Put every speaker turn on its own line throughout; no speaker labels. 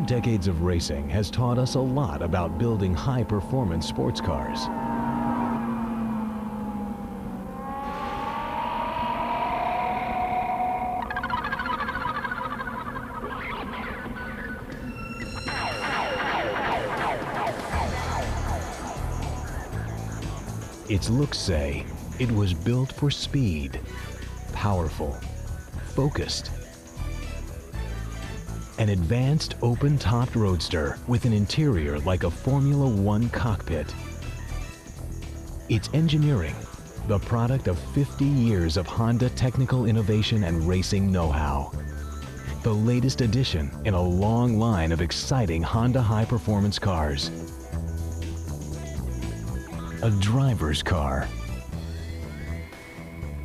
decades of racing has taught us a lot about building high-performance sports cars. Its looks say it was built for speed, powerful, focused. An advanced open-topped roadster with an interior like a Formula One cockpit. Its engineering, the product of 50 years of Honda technical innovation and racing know-how. The latest addition in a long line of exciting Honda high-performance cars. A driver's car.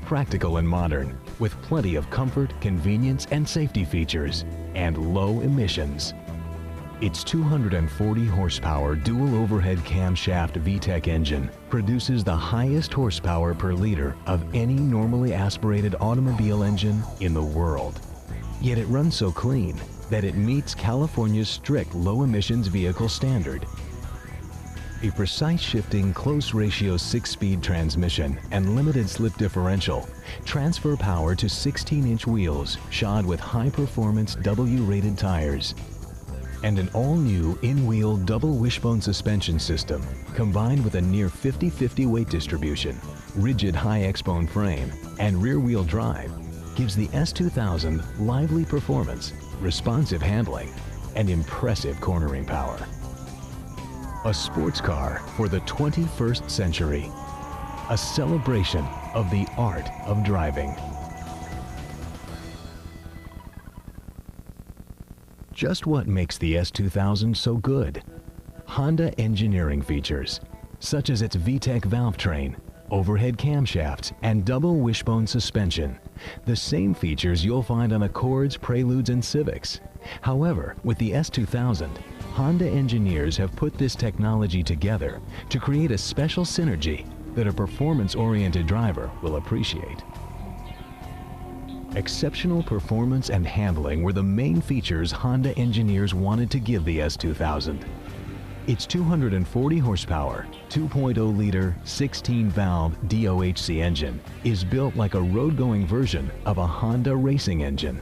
Practical and modern, with plenty of comfort, convenience, and safety features, and low emissions. Its 240 horsepower dual overhead camshaft VTEC engine produces the highest horsepower per liter of any normally aspirated automobile engine in the world. Yet it runs so clean that it meets California's strict low emissions vehicle standard. A precise shifting close ratio 6-speed transmission and limited slip differential transfer power to 16-inch wheels shod with high-performance W-rated tires. And an all-new in-wheel double wishbone suspension system combined with a near 50-50 weight distribution, rigid high X-bone frame, and rear-wheel drive gives the S2000 lively performance, responsive handling, and impressive cornering power. A sports car for the 21st century. A celebration of the art of driving. Just what makes the S2000 so good? Honda engineering features, such as its VTEC valve train, overhead camshafts, and double wishbone suspension. The same features you'll find on Accords, Preludes, and Civics. However, with the S2000, Honda engineers have put this technology together to create a special synergy that a performance-oriented driver will appreciate. Exceptional performance and handling were the main features Honda engineers wanted to give the S2000. Its 240 horsepower, 2.0-liter, 16-valve DOHC engine is built like a road-going version of a Honda racing engine.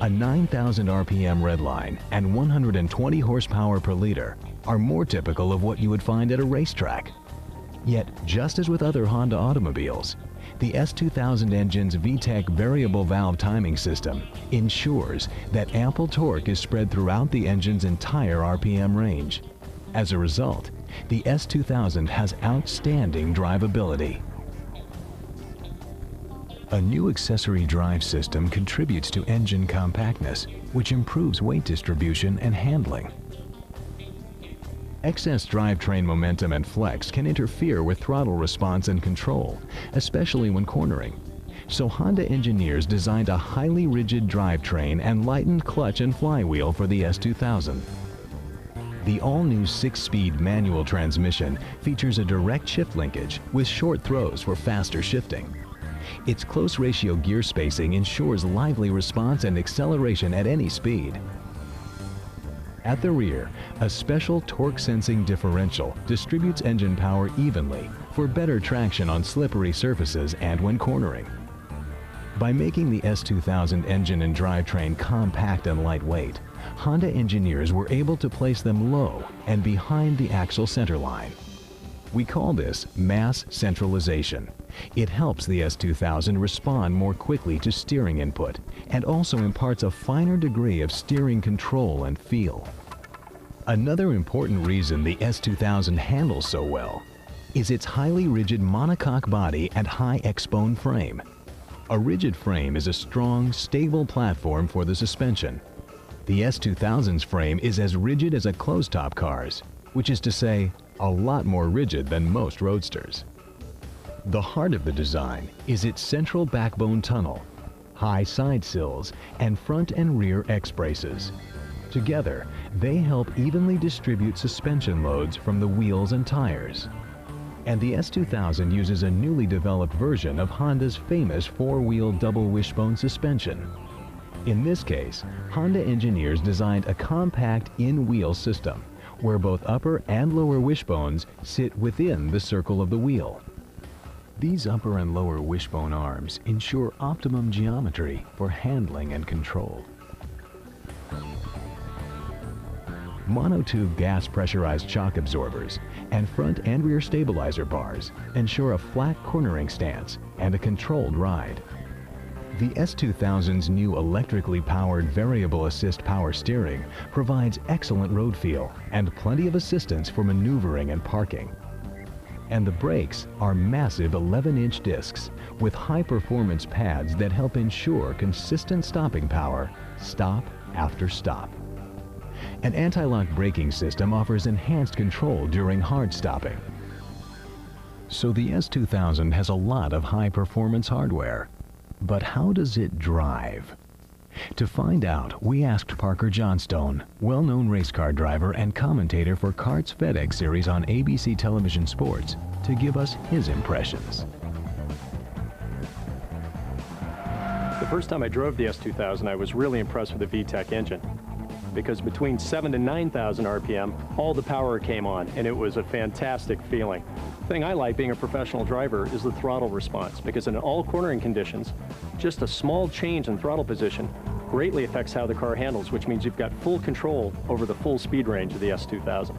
A 9,000 RPM redline and 120 horsepower per liter are more typical of what you would find at a racetrack. Yet, just as with other Honda automobiles, the S2000 engine's VTEC variable valve timing system ensures that ample torque is spread throughout the engine's entire RPM range. As a result, the S2000 has outstanding drivability. A new accessory drive system contributes to engine compactness, which improves weight distribution and handling. Excess drivetrain momentum and flex can interfere with throttle response and control, especially when cornering. So Honda engineers designed a highly rigid drivetrain and lightened clutch and flywheel for the S2000. The all-new 6-speed manual transmission features a direct shift linkage with short throws for faster shifting. Its close ratio gear spacing ensures lively response and acceleration at any speed. At the rear, a special torque-sensing differential distributes engine power evenly for better traction on slippery surfaces and when cornering. By making the S2000 engine and drivetrain compact and lightweight, Honda engineers were able to place them low and behind the axle center line. We call this mass centralization. It helps the S2000 respond more quickly to steering input and also imparts a finer degree of steering control and feel. Another important reason the S2000 handles so well is its highly rigid monocoque body and high X-bone frame. A rigid frame is a strong, stable platform for the suspension. The S2000's frame is as rigid as a closed-top car's, which is to say, a lot more rigid than most roadsters. The heart of the design is its central backbone tunnel, high side sills, and front and rear X-braces. Together, they help evenly distribute suspension loads from the wheels and tires. And the S2000 uses a newly developed version of Honda's famous 4-wheel double wishbone suspension. In this case, Honda engineers designed a compact in-wheel system where both upper and lower wishbones sit within the circle of the wheel. These upper and lower wishbone arms ensure optimum geometry for handling and control. Monotube gas pressurized shock absorbers and front and rear stabilizer bars ensure a flat cornering stance and a controlled ride. The S2000's new electrically powered variable assist power steering provides excellent road feel and plenty of assistance for maneuvering and parking. And the brakes are massive 11-inch discs with high-performance pads that help ensure consistent stopping power, stop after stop. An anti-lock braking system offers enhanced control during hard stopping. So the S2000 has a lot of high-performance hardware. But how does it drive? To find out, we asked Parker Johnstone, well-known race car driver and commentator for Kart's FedEx series on ABC Television Sports, to give us his impressions.
The first time I drove the S2000, I was really impressed with the VTEC engine, because between 7,000 to 9,000 RPM, all the power came on, and it was a fantastic feeling. The thing I like being a professional driver is the throttle response, because in all cornering conditions, just a small change in throttle position greatly affects how the car handles, which means you've got full control over the full speed range of the S2000.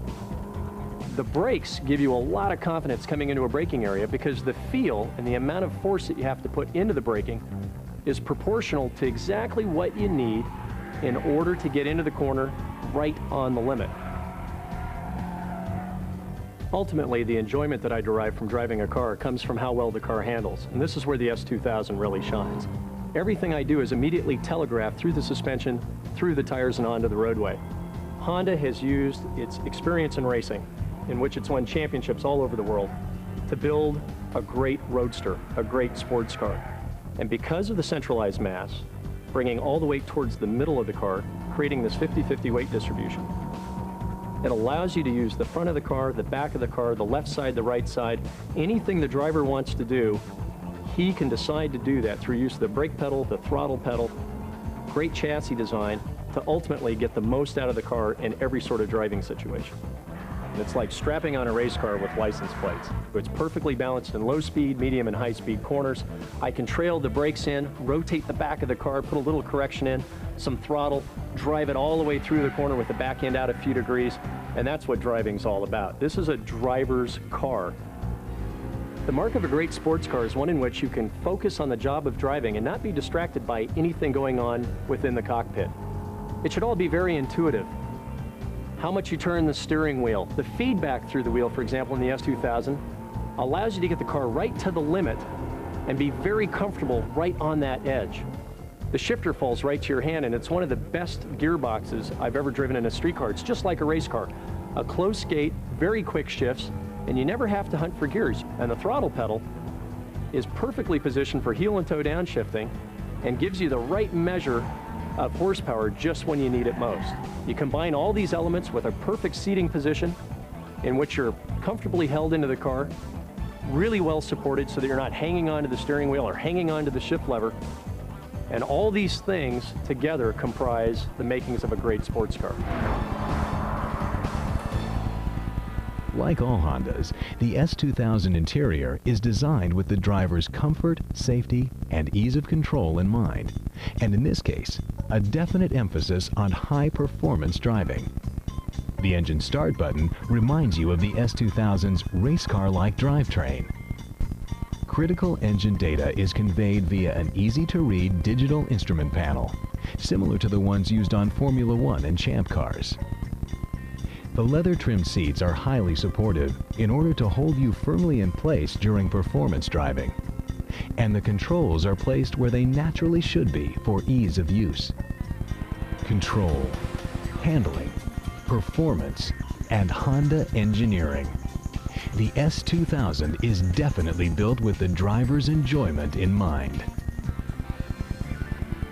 The brakes give you a lot of confidence coming into a braking area, because the feel and the amount of force that you have to put into the braking is proportional to exactly what you need in order to get into the corner right on the limit. Ultimately, the enjoyment that I derive from driving a car comes from how well the car handles, and this is where the S2000 really shines. Everything I do is immediately telegraphed through the suspension, through the tires, and onto the roadway. Honda has used its experience in racing, in which it's won championships all over the world, to build a great roadster, a great sports car. And because of the centralized mass, bringing all the weight towards the middle of the car, creating this 50-50 weight distribution, it allows you to use the front of the car, the back of the car, the left side, the right side. Anything the driver wants to do, he can decide to do that through use of the brake pedal, the throttle pedal, great chassis design to ultimately get the most out of the car in every sort of driving situation. And it's like strapping on a race car with license plates. It's perfectly balanced in low speed, medium, and high speed corners. I can trail the brakes in, rotate the back of the car, put a little correction in, some throttle, drive it all the way through the corner with the back end out a few degrees, and that's what driving's all about. This is a driver's car. The mark of a great sports car is one in which you can focus on the job of driving and not be distracted by anything going on within the cockpit. It should all be very intuitive. How much you turn the steering wheel, the feedback through the wheel, for example, in the S2000, allows you to get the car right to the limit and be very comfortable right on that edge. The shifter falls right to your hand, and it's one of the best gearboxes I've ever driven in a street car. It's just like a race car. A close gate, very quick shifts, and you never have to hunt for gears. And the throttle pedal is perfectly positioned for heel and toe downshifting and gives you the right measure of horsepower just when you need it most. You combine all these elements with a perfect seating position in which you're comfortably held into the car, really well supported so that you're not hanging onto the steering wheel or hanging onto the shift lever. And all these things together comprise the makings of a great sports car.
Like all Hondas, the S2000 interior is designed with the driver's comfort, safety, and ease of control in mind. And in this case, a definite emphasis on high-performance driving. The engine start button reminds you of the S2000's race car-like drivetrain. Critical engine data is conveyed via an easy-to-read digital instrument panel, similar to the ones used on Formula One and Champ cars. The leather-trimmed seats are highly supportive in order to hold you firmly in place during performance driving. And the controls are placed where they naturally should be for ease of use. Control, handling, performance, and Honda engineering. The S2000 is definitely built with the driver's enjoyment in mind.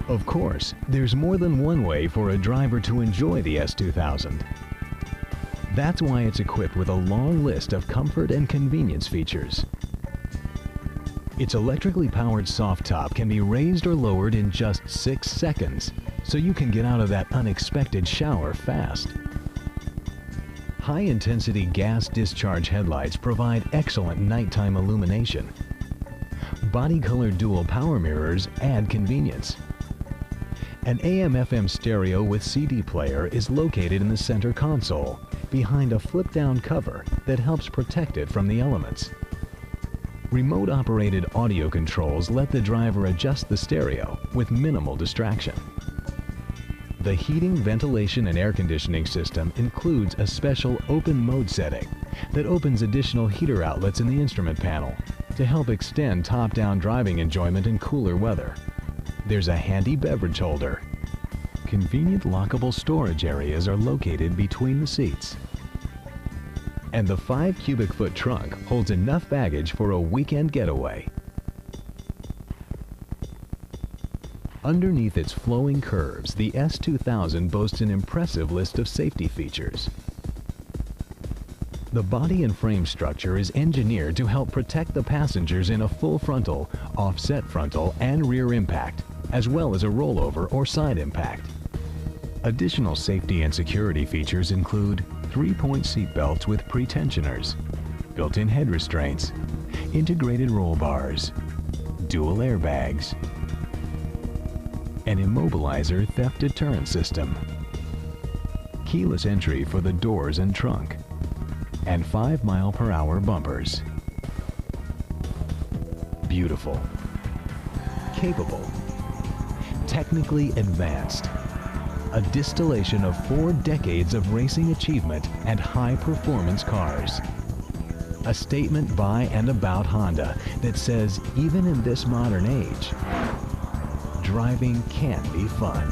Of course, there's more than one way for a driver to enjoy the S2000. That's why it's equipped with a long list of comfort and convenience features. Its electrically powered soft top can be raised or lowered in just 6 seconds, so you can get out of that unexpected shower fast. High-intensity gas discharge headlights provide excellent nighttime illumination. Body-color dual power mirrors add convenience. An AM/FM stereo with CD player is located in the center console, behind a flip-down cover that helps protect it from the elements. Remote-operated audio controls let the driver adjust the stereo with minimal distraction. The heating, ventilation, and air conditioning system includes a special open mode setting that opens additional heater outlets in the instrument panel to help extend top-down driving enjoyment in cooler weather. There's a handy beverage holder. Convenient lockable storage areas are located between the seats. And the 5 cubic foot trunk holds enough baggage for a weekend getaway. Underneath its flowing curves, the S2000 boasts an impressive list of safety features. The body and frame structure is engineered to help protect the passengers in a full frontal, offset frontal, and rear impact, as well as a rollover or side impact. Additional safety and security features include 3-point seat belts with pre-tensioners, built-in head restraints, integrated roll bars, dual airbags, an immobilizer theft deterrent system, keyless entry for the doors and trunk, and 5-mile-per-hour bumpers. Beautiful, capable, technically advanced, a distillation of 4 decades of racing achievement and high-performance cars. A statement by and about Honda that says, even in this modern age, driving can be fun.